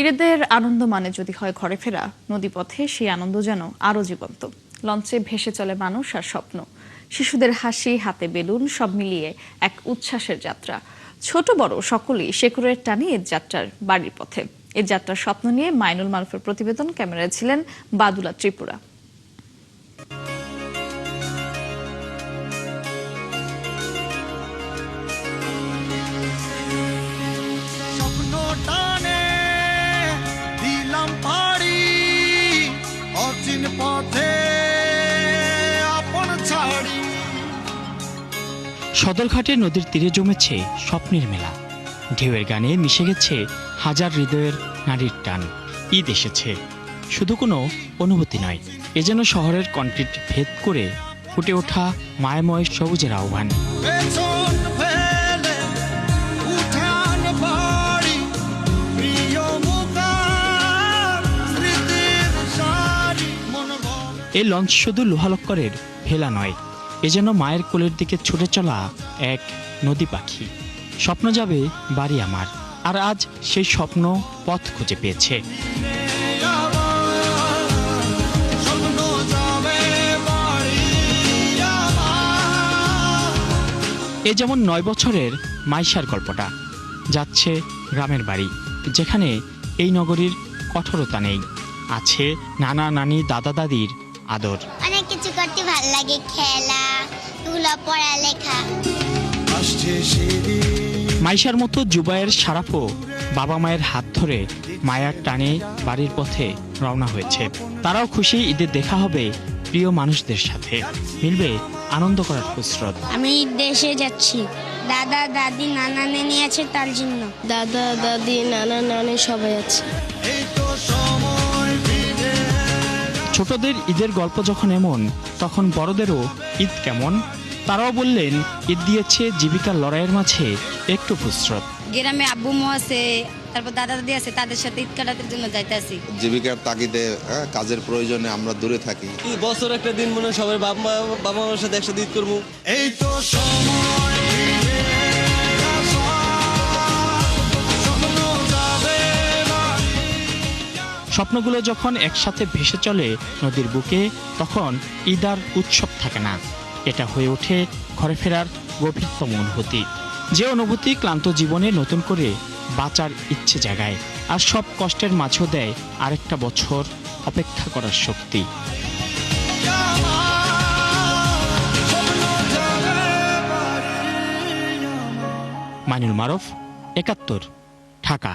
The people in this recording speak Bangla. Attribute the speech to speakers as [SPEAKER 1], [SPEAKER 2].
[SPEAKER 1] ঈদের আনন্দ মানে যদি হয় ঘরে ফেরা, নদীপথে সেই আনন্দ যেন আরো জীবন্ত। লঞ্চে ভেসে চলে মানুষ আর স্বপ্ন, শিশুদের হাসি, হাতে বেলুন, সব মিলিয়ে এক উচ্ছ্বাসের যাত্রা। ছোট বড় সকলেই শেকড়ের টানে এর যাত্রার বাড়ির পথে। এর যাত্রার স্বপ্ন নিয়ে মাইনুল মারুফের প্রতিবেদন। ক্যামেরায় ছিলেন বাদুলা ত্রিপুরা।
[SPEAKER 2] সদরঘাটে নদীর তীরে জমেছে স্বপ্নের মেলা। ঢেউয়ের গানে মিশে গেছে হাজার হৃদয়ের নারীর টান। ঈদ এসেছে, শুধু কোনো অনুভূতি নয়, এ যেন শহরের কনক্রিট ভেদ করে ফুটে ওঠা মায়াময় সবুজের আহ্বান। এই লঞ্চ শুধু লোহালক্করের ভেলা নয়, এ যেন মায়ের কোলের দিকে ছুটে চলা এক নদী পাখি। স্বপ্ন যাবে বাড়ি আমার, আর আজ সেই স্বপ্ন পথ খুঁজে পেয়েছে। এ যেমন 9 বছরের মাইশার গল্পটা। যাচ্ছে গ্রামের বাড়ি, যেখানে এই নগরীর কঠোরতা নেই, আছে নানা নানি দাদা দাদির আদর।
[SPEAKER 3] অনেক কিছু করতে ভালো লাগে, খেলা ধুলা, পড়ালেখা।
[SPEAKER 2] মাইশার মতো জুবায়ের সারাফও বাবা মায়ের হাত ধরে মায়ার টানে বাড়ির পথে রওনা হয়েছে। তারাও খুশি, ঈদের দেখা হবে প্রিয় মানুষদের সাথে, মিলবে আনন্দ করার ফুসরত।
[SPEAKER 3] আমি দেশে যাচ্ছি, দাদা দাদি নানা নানি আছে তার জন্য।
[SPEAKER 4] দাদা দাদি নানা নানি সবাই আছে।
[SPEAKER 2] ছোটদের ঈদের গল্প যখন এমন, তখন বড়দেরও ঈদ কেমন? তারাও বললেন, ঈদ দিয়েছে জীবিকার লড়াইয়ের মাঝে একটু ফুসরত।
[SPEAKER 5] গ্রামে আব্বু মো আছে, তারপর দাদা দাদি আছে, তাদের সাথে ঈদ কাটাতে জন্য যাইতেছি।
[SPEAKER 6] জীবিকার তাগিদে কাজের প্রয়োজনে আমরা দূরে থাকি।
[SPEAKER 7] বছর একটা দিন মনে সবাই বাবা মার সাথে একসাথে ঈদ করবো।
[SPEAKER 6] এই তো সময়
[SPEAKER 2] স্বপ্নগুলো যখন একসাথে ভেসে চলে নদীর বুকে, তখন ঈদ আর উৎসব থাকে না, এটা হয়ে ওঠে ঘরে ফেরার গভীরতম অনুভূতি। যে অনুভূতি ক্লান্ত জীবনে নতুন করে বাঁচার ইচ্ছে জাগায়, আর সব কষ্টের মাঝেও দেয় আরেকটা বছর অপেক্ষা করার শক্তি। মাইনুল মারুফ, ৭১, ঢাকা।